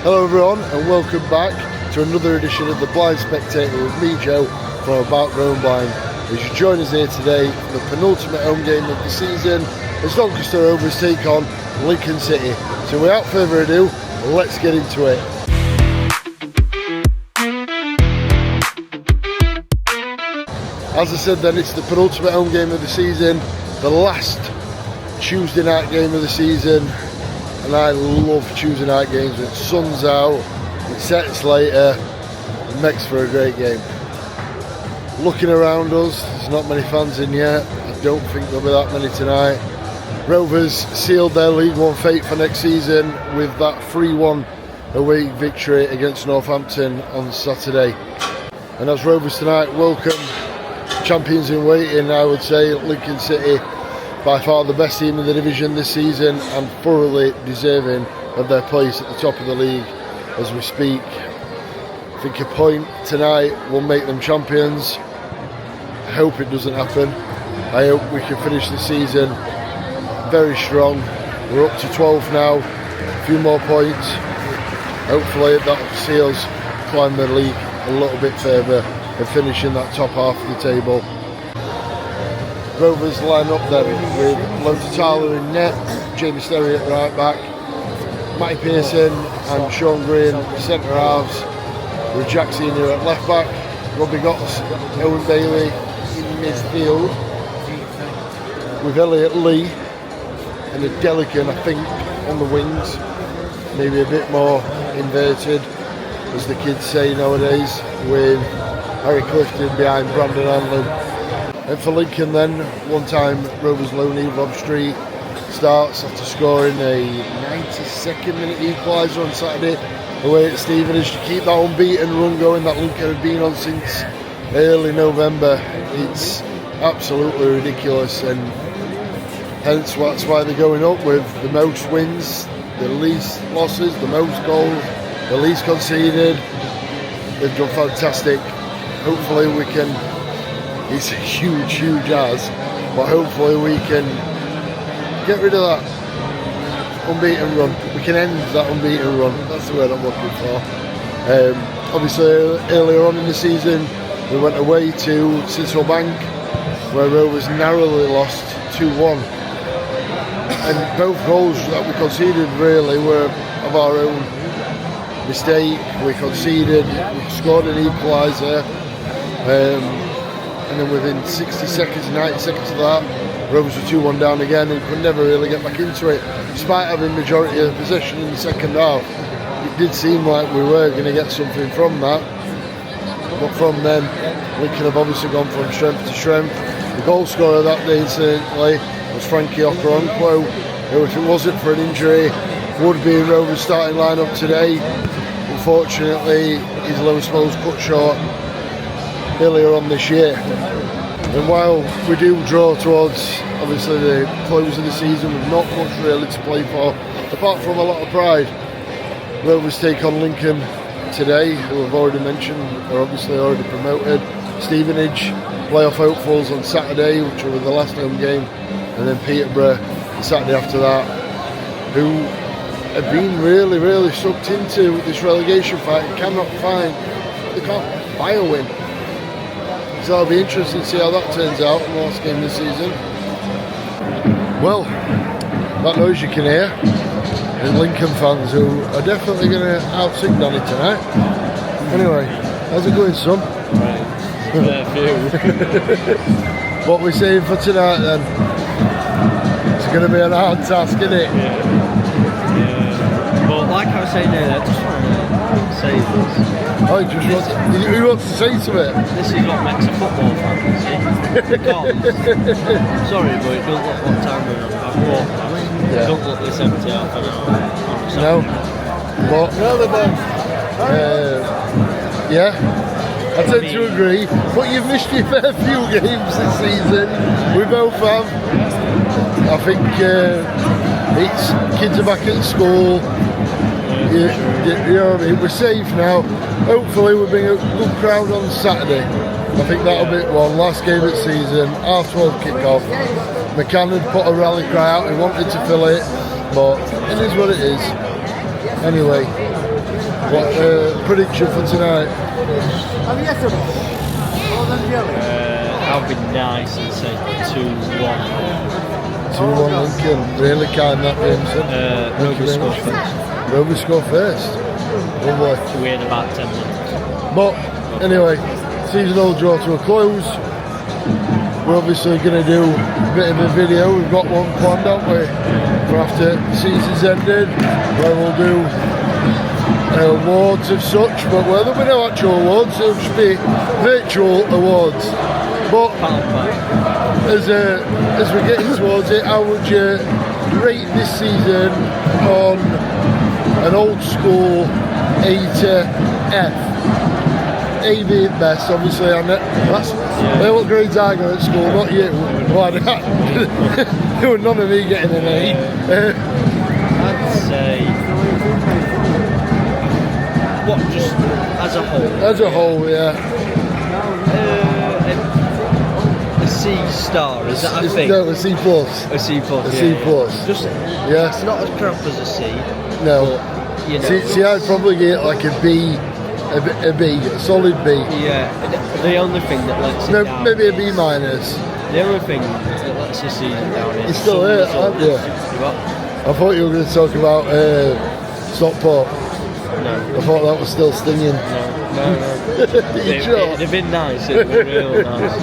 Hello everyone and welcome back to another edition of the Blind Spectator with me, Joe, from About Growing Blind. As you join us here today for the penultimate home game of the season as Doncaster Rovers take on Lincoln City. So without further ado, let's get into it. As I said then, it's the penultimate home game of the season, the last Tuesday night game of the season. And I love Tuesday night games when the sun's out, it sets later, it makes for a great game. Looking around us, there's not many fans in yet. I don't think there'll be that many tonight. Rovers sealed their League One fate for next season with that 3-1 away victory against Northampton on Saturday. And as Rovers tonight welcome champions in waiting, I would say Lincoln City, by far the best team in the division this season and thoroughly deserving of their place at the top of the league as we speak. I think a point tonight will make them champions. I hope it doesn't happen. I hope we can finish the season very strong. We're up to 12 now, a few more points. Hopefully that seals climb the league a little bit further and finish in that top half of the table. Rovers line up then with Lotitala in net, Jamie Sterry at right back, Matty Pearson and Sean Green centre halves, with Jack Senior at left back, Robbie Gotts, Owen Bailey in midfield, with Elliot Lee and a Delican, I think, on the wings, maybe a bit more inverted, as the kids say nowadays, with Harry Clifton behind Brandon Hanlon. And for Lincoln then, one-time Rovers loanee Rob Street starts after scoring a 92nd minute equaliser on Saturday away at Stevenage to keep that unbeaten run going that Lincoln had been on since early November. It's absolutely ridiculous, and hence that's why they're going up with the most wins, the least losses, the most goals, the least conceded. They've done fantastic. Hopefully we can, it's a huge as, but hopefully we can get rid of that unbeaten run. We can end that unbeaten run, that's the word I'm looking for. Obviously earlier on in the season we went away to Cecil Bank where Rovers narrowly lost 2-1, and both goals that we conceded really were of our own mistake. We conceded, we scored an equaliser, and then within 60 seconds, 90 seconds of that, Rovers were 2-1 down again and could never really get back into it. Despite having majority of possession in the second half, it did seem like we were going to get something from that. But from then, Lincoln have obviously gone from strength to strength. The goal scorer that day, incidentally, was Frankie Okoronkwo, who, if it wasn't for an injury, would be in Rovers' starting lineup today. Unfortunately, his lower spells cut short earlier on this year. And while we do draw towards obviously the close of the season with not much really to play for, apart from a lot of pride, Rovers take on Lincoln today, who I've already mentioned are obviously already promoted. Stevenage, playoff hopefuls on Saturday, which will be the last home game, and then Peterborough the Saturday after that, who have been really sucked into this relegation fight and they can't buy a win. So it'll be interesting to see how that turns out in the last game this season. Well, that noise you can hear is Lincoln fans who are definitely going to out-sing Donny tonight. Anyway, how's it going, son? What we're saying for tonight then? It's going to be an hard task, isn't it? Yeah. But like I was saying earlier, I just want to say this. Oh, who wants to say to it? This is what makes a football fan, you see. Because, sorry, but it don't look what time we're on. It don't look this empty half an hour. No. But, yeah, I tend to agree. But you've missed your fair few games this season. We both have. I think it's kids are back at school. You know what I mean? We're safe now. Hopefully we'll bring a good crowd on Saturday. I think that'll be one last game of the season, half 12 kick-off. McCann had put a rally cry out, he wanted to fill it, but it is what it is. Anyway, What prediction for tonight? I'll be nice and say 2-1. 2-1 Lincoln. Really kind that Jameson. Rovers score first. Rovers score first. Lovely. We're in about 10 minutes. But anyway, seasonal draw to a close. We're obviously going to do a bit of a video. We've got one planned, haven't we? For after the season's ended, where we'll do awards of such, but where there'll be no actual awards, it'll just be virtual awards. But as we're getting towards it, how would you rate this season on an old school A to F? A being best, obviously, and that's what grades I got at school, not you. Why not? There were none of me getting an A. I'd say, what, just as a whole? As a whole, yeah. A C star, is that a thing? No, a C plus. A C plus. A C plus. Just, yeah. It's not as crap as a C. No. But, you know, see, I'd probably get like a B. A B, a solid B. Yeah, the only thing that lets it down maybe a B minus. The only thing that lets the season down is... You're still here, aren't you? I thought you were going to talk about Stockport. No. I thought that was still stinging. No. It'd have been nice, it'd been real nice.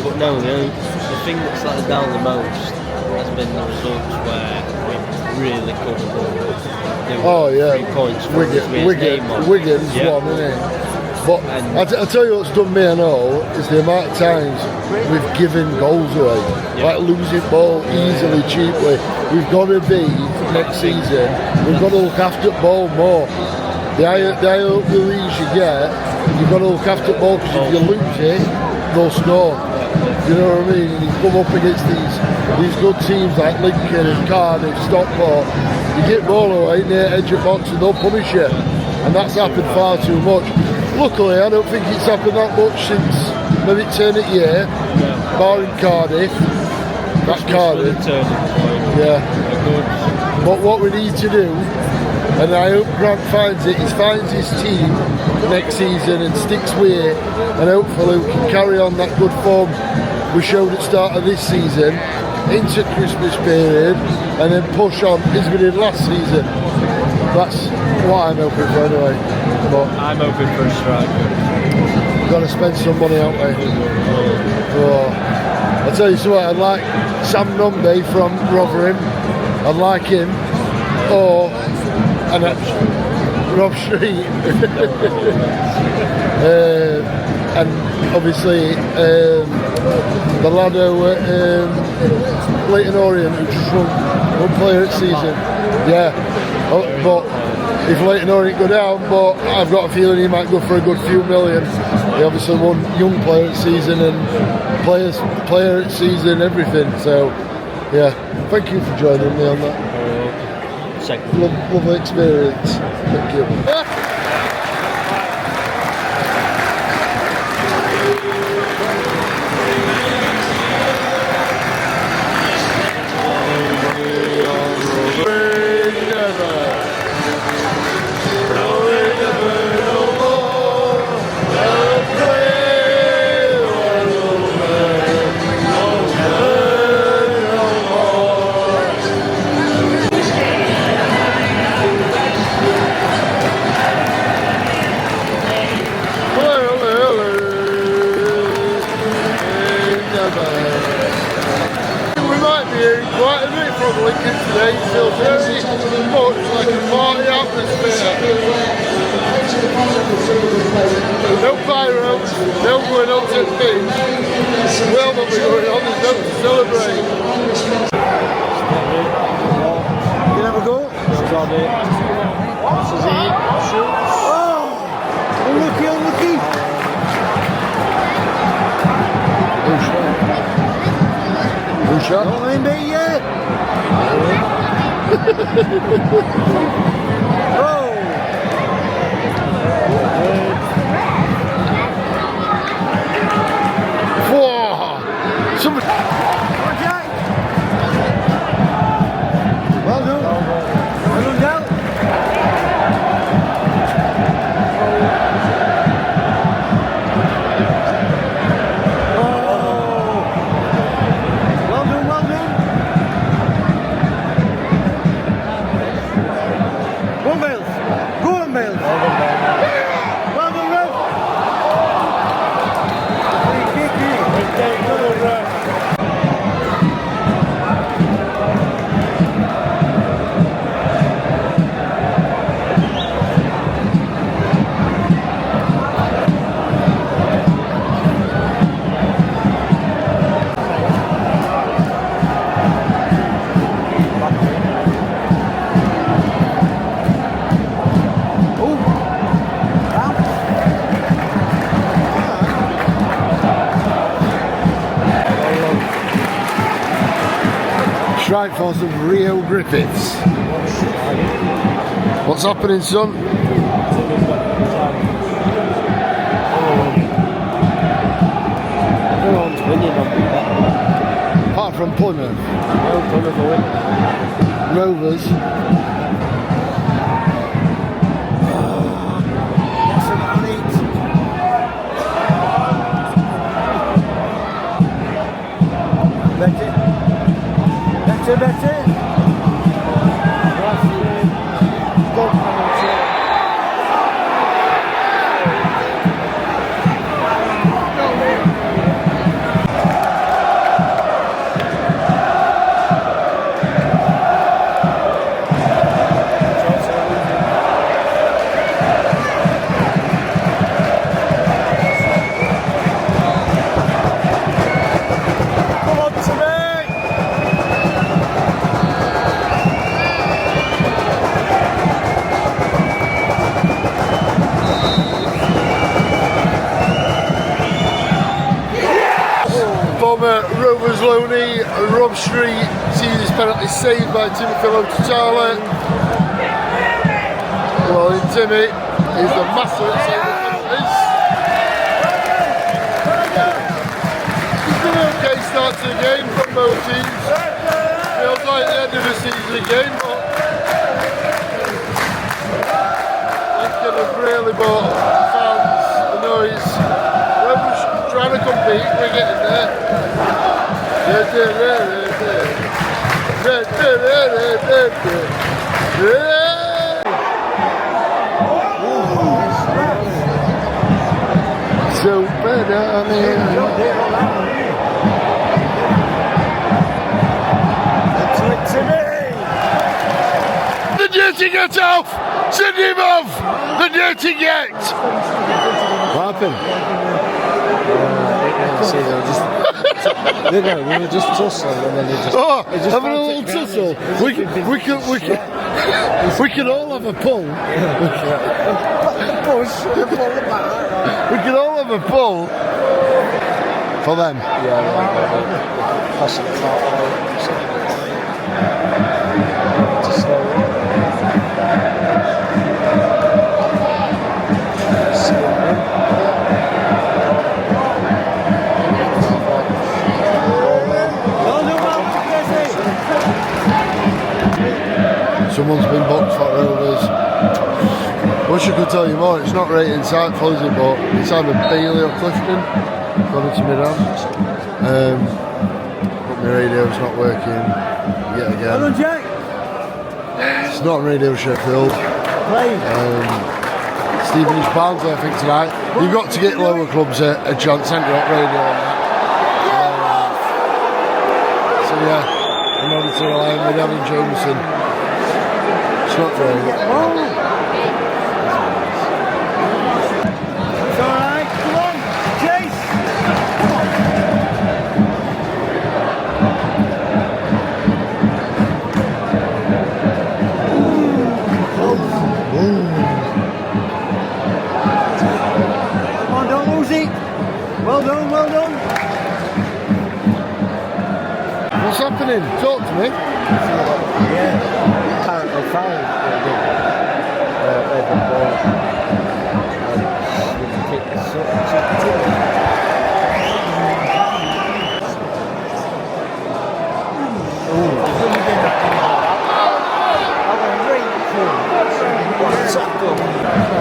But no, the thing that's let us down the most has been the results where we really couldn't. Oh yeah, 3 points. Wigan's won, isn't it? But I tell you what's done me and all is the amount of times we've given goals away, like losing ball easily, cheaply. We've got to be next season. We've got to look after the ball more. The higher the leads you get, you've got to look after the ball because if you lose it, they'll score. You know what I mean? And you come up against these good teams like Lincoln and Cardiff, Stockport. You get ball away near edge of box and they'll punish you. And that's happened far too much. Luckily, I don't think it's happened that much since maybe turn it year, barring Cardiff. That's Cardiff. Yeah. But what we need to do, and I hope Grant finds it, is finds his team next season and sticks with it, and hopefully we can carry on that good form we showed at the start of this season into Christmas period and then push on as we did last season. That's what I'm hoping for anyway. But I'm hoping for a striker. We've got to spend some money, haven't we? I'll tell you something, I'd like Sam Nombe from Rotherham. I'd like him. Or Rob Street. And obviously the lad who Leighton Orient, who just won player at season. Yeah. But if Leighton Orient go down, but I've got a feeling he might go for a good few million. He obviously won young player at season and player at season, everything. So yeah, thank you for joining me on that. Lovely experience. Thank you. Lincoln today feels very much like a party atmosphere. No pyro, no going on to things. Well, what we're going on, there's no to celebrate. You can have a go? That's on it. This is it. Oh! Unlucky, unlucky. Who shot? Don't mind me yet. Oh! Whoa! Somebody. Well done. Well done, down. Go on, Miles. Go on, Miles. Well done, Miles. Strike force of Rio Griffiths. What's happening, son? Everyone's winning on the Apart from Plymouth. Rovers. Better. Former Rovers loanee Rob Street sees his penalty saved by Timothy Lotutala. Well, Timmy is the master at saving penalties. It's been an okay start to the game from both teams. Feels like the end of the season again, but Lincoln have really brought fans the noise. Rovers trying to compete, we're getting there. So better, man. The dirty get off! Send him off! The dirty get! What happened? We were just tussling and then they just... Oh, having a little tussle. We can all have a pull. We can all have a pull. For them. Someone's been booked for Rovers. Wish I could tell you more, it's not right inside closing, but it's either Bailey or Clifton, according to me now. But my radio's not working yet again. It's not on Radio Sheffield. Stevenage Barnsley, I think, tonight. You've got to get lower clubs a chance, haven't you, at radio and that. So yeah, I'm on to rely with Alan Jameson. It's not very good. It's alright, come on, chase! Come on, don't lose it! Well done, well done! What's happening? Talk to me. Yeah, apparently fouled.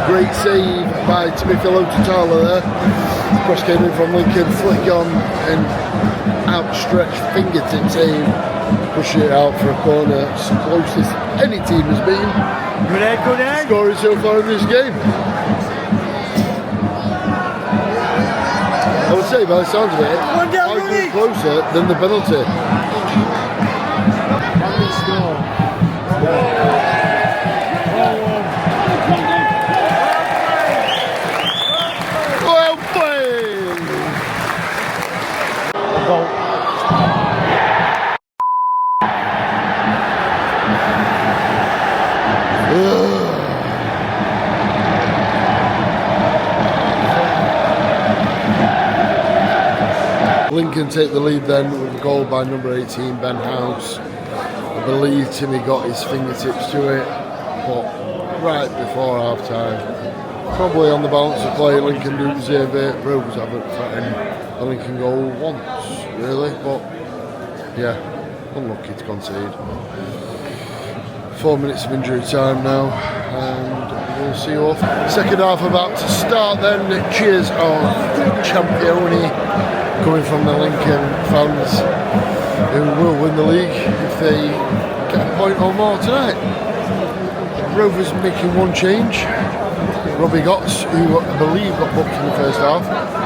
Great save by Timothy Lotutala there. The cross came in from Lincoln, flick on and outstretched fingertip save pushing it out for a corner. It's the closest any team has been. Good head, good head. Scoring so far in this game. I would say by the sounds of it, arguably closer than the penalty. Well played! Lincoln take the lead then with a goal by number 18, Ben House. I believe Timmy got his fingertips to it, but right before half time. Probably on the balance of play, Lincoln do deserve it. Rovers haven't threatened a Lincoln goal once, really, but yeah, unlucky to concede. 4 minutes of injury time now, and we'll see you off. Second half about to start then. Cheers of Championi coming from the Lincoln fans, who will win the league if they get a point or more tonight. Rovers making one change. Robbie Gotts, who I believe got booked in the first half,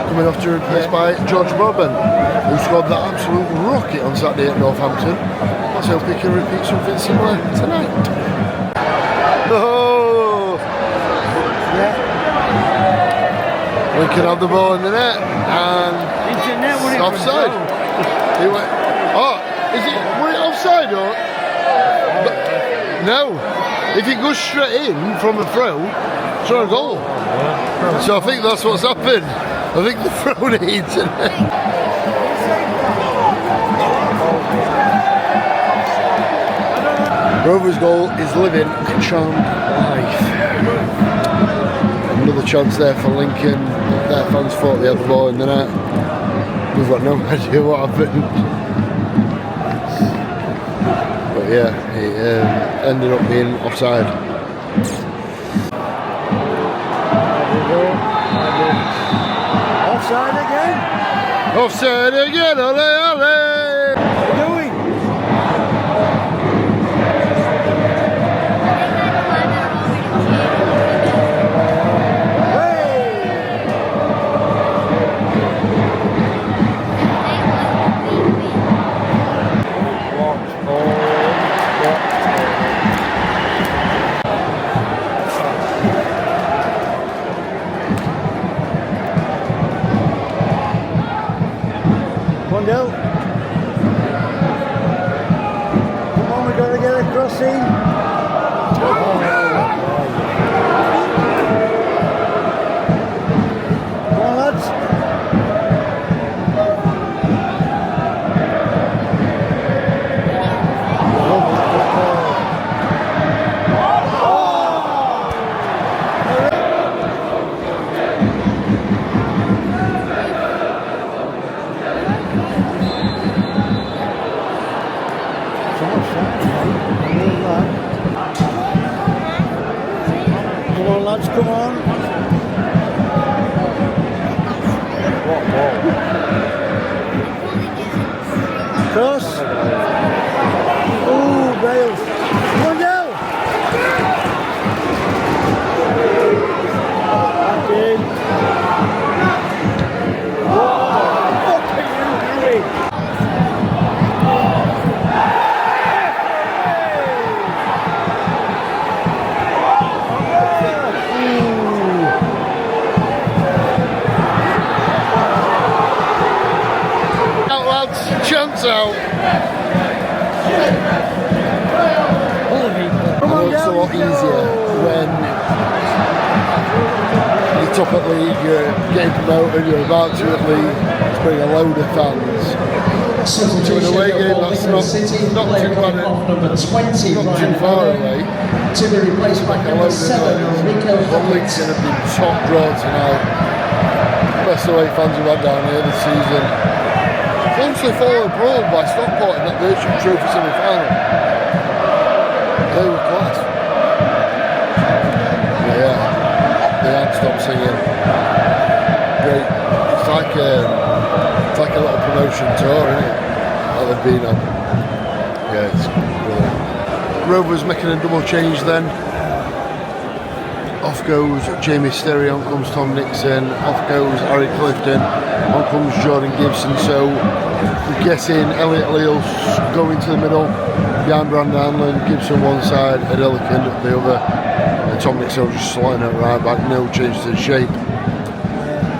coming off to replaced by George Broadbent, who scored that absolute rocket on Saturday at Northampton. Let's hope he can repeat something similar tonight. Oh! Lincoln had the ball in the net, and it's offside. He went, oh, is it, was it offside or? No. If it goes straight in from a throw, it's not a goal. So I think that's what's happened. I think the throw needs it. Rovers' goal is living a charmed life. Another chance there for Lincoln. Their fans thought they had the ball in the net. We've got no idea what happened. But yeah, it ended up being offside. Offside again. Offside again, ole ole! What are you doing? Go. Come on, we got to get a crossing. Come on, lads. Come on, lads, come on. What ball? Cross. Ooh, Bales. Come on, now. Back in. What are you doing? Chance out. Come on, it's a lot easier when you're top at league, you're getting promoted, you're about to at league, to bring a load of fans to an away game that's not too bad, not too far away. To be replaced by number 7, Rico. The Lincoln have been top draw tonight. Best away fans we've had down here this season. Closely followed Brawl by Stockport in that Virtue Trophy semi-final. They were class. Yeah, they hadn't stopped singing. Great. It's like a little promotion tour, isn't it? That they've been on. Rovers making a double change then. Off goes Jamie Sterry, on comes Tom Nixon, off goes Harry Clifton, on comes Jordan Gibson. So we're guessing Elliot Leal going to the middle, behind Brandon Hanlon, Gibson one side, and Ellican the other. And Tom Nixon just sliding out right back, no change to the shape.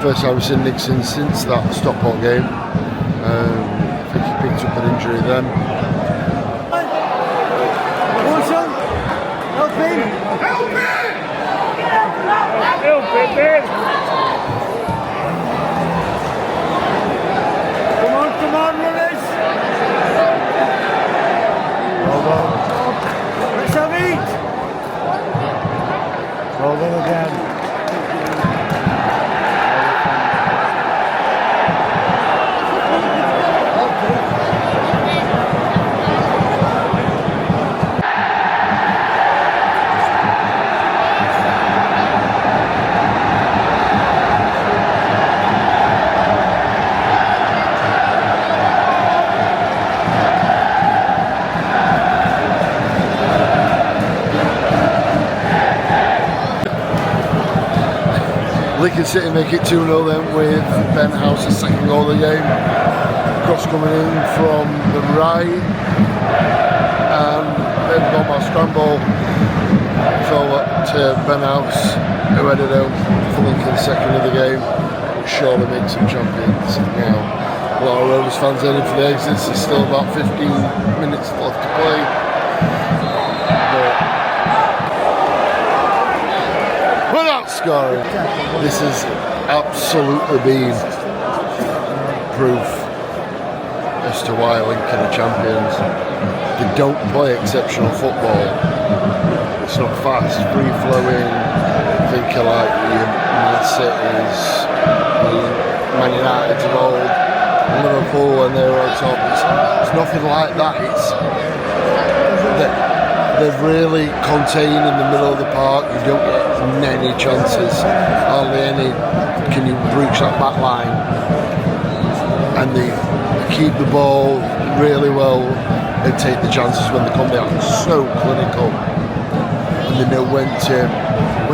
First time I've seen Nixon since that Stockport game. I think he picked up an injury then. Come on, runners! Well done. Let's have it! Well done again. Lincoln City make it 2-0 then with Ben House's second goal of the game. Cross coming in from the right and then gone by scramble. Fell to Ben House, who headed home for Lincoln's second of the game. Surely makes them champions now. A lot of Rovers fans heading for the exits. There's still about 15 minutes left to play. Without scoring, this has absolutely been proof as to why Lincoln are champions. They don't play exceptional football. It's not fast, free flowing, thinking like the Man City's, the Man United's of old, Liverpool when they were on top. It's nothing like that. They're really contained in the middle of the park. You don't get many chances, hardly any. Can you breach that back line? And they keep the ball really well and take the chances when they come down. So clinical, and they know when to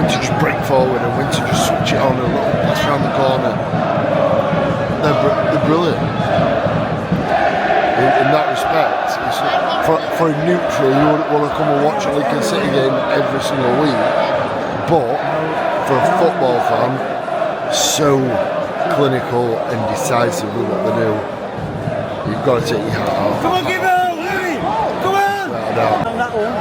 just break forward and when to just switch it on a little pass around the corner. They're brilliant in that respect. For a neutral, you wouldn't want to come and watch a Lincoln City game every single week, but for a football fan, so clinical and decisive with what they do, you've got to take your hat off. Come on, give out, Louis! Come on! On that one.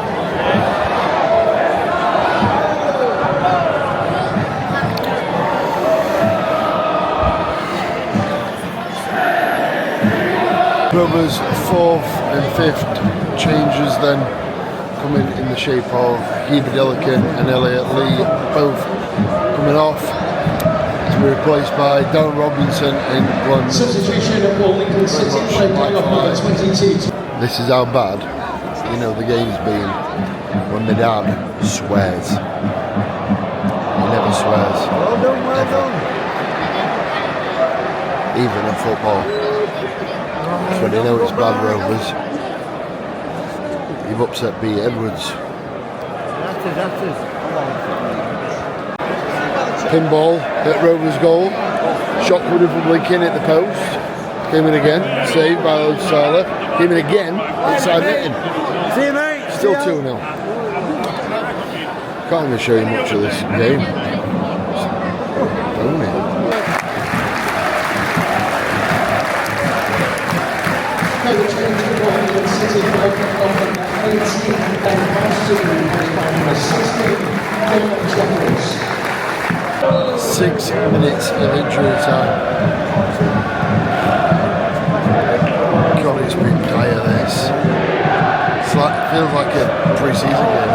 Rovers' fourth and fifth changes then coming in the shape of Hebe Delican and Elliot Lee, both coming off to be replaced by Darren Robinson and Glenn. Substitution of Lincoln City played number 22. This is how bad, you know, the game's been when my dad swears. He never swears. Well done, well done. Even in football. So when you know it's bad, Rovers. You've upset B. Edwards. That is. Pinball hit Rovers' goal. Shot coming from Lincoln at the post. Came in again. Saved by Odsala. Came in again. Inside netting. See you, mate. Still 2-0. Can't even show you much of this game. Own it. Number 24, Lincoln City played number 18 and number 16. 6 minutes of injury time. God, it's been dire, this. Feels like a pre-season game.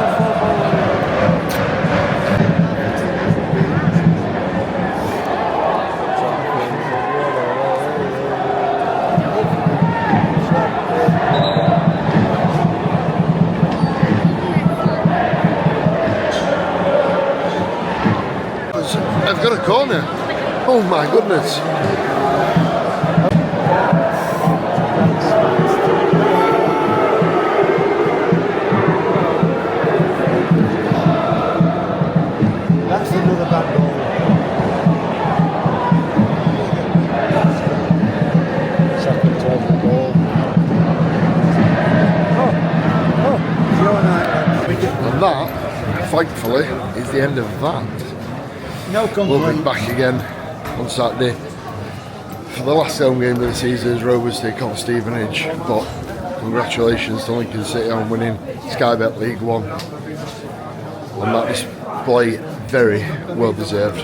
I've got a corner. Oh my goodness. that, thankfully, is the end of that. No We'll be complaints. back again on Saturday for the last home game of the season as Rovers take on Stevenage. But congratulations to Lincoln City on winning Sky Bet League One. And that display very well deserved.